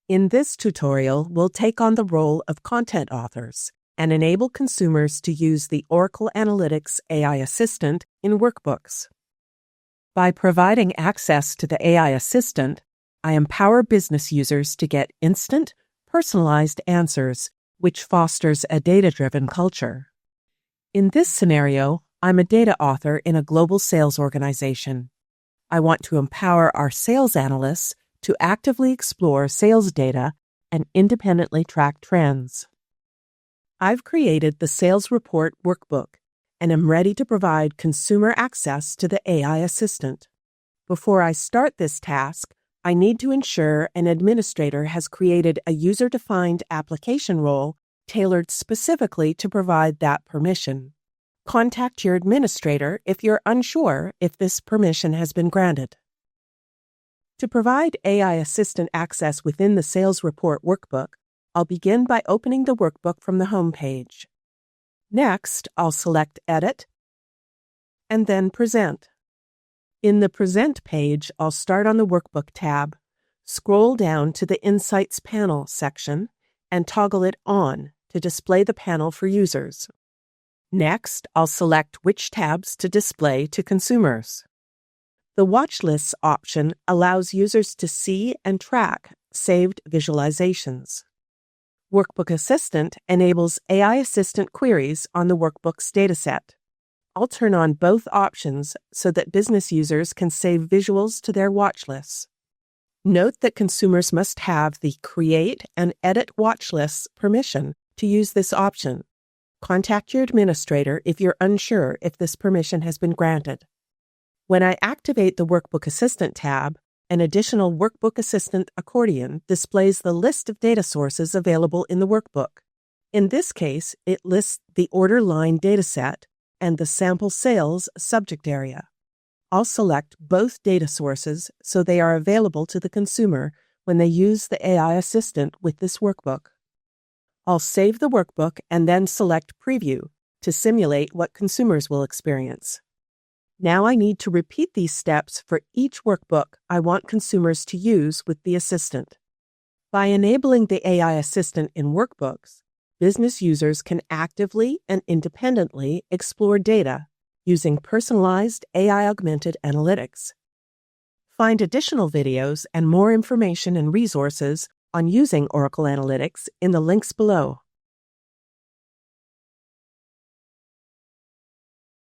In this tutorial, we'll take on the role of content authors and enable consumers to use the Oracle Analytics AI Assistant in Workbooks. By providing access to the AI Assistant, I empower business users to get instant, personalized answers, which fosters a data-driven culture. In this scenario, I'm a data author in a global sales organization. I want to empower our sales analysts to actively explore sales data and independently track trends. I've created the Sales Report Workbook and am ready to provide consumer access to the AI Assistant. Before I start this task, I need to ensure an administrator has created a user-defined application role tailored specifically to provide that permission. Contact your administrator if you're unsure if this permission has been granted. To provide AI Assistant access within the Sales Report Workbook, I'll begin by opening the workbook from the home page. Next, I'll select Edit and then Present. In the Present page, I'll start on the Workbook tab, scroll down to the Insights Panel section, and toggle it on to display the panel for users. Next, I'll select which tabs to display to consumers. The Watch Lists option allows users to see and track saved visualizations. Workbook Assistant enables AI Assistant queries on the Workbook's dataset. I'll turn on both options so that business users can save visuals to their watch lists. Note that consumers must have the Create and Edit Watch Lists permission to use this option. Contact your administrator if you're unsure if this permission has been granted. When I activate the Workbook Assistant tab, an additional Workbook Assistant accordion displays the list of data sources available in the workbook. In this case, it lists the order line dataset and the sample sales subject area. I'll select both data sources so they are available to the consumer when they use the AI Assistant with this workbook. I'll save the workbook and then select Preview to simulate what consumers will experience. Now I need to repeat these steps for each workbook I want consumers to use with the Assistant. By enabling the AI Assistant in Workbooks, business users can actively and independently explore data using personalized AI-augmented analytics. Find additional videos and more information and resources on using Oracle Analytics in the links below.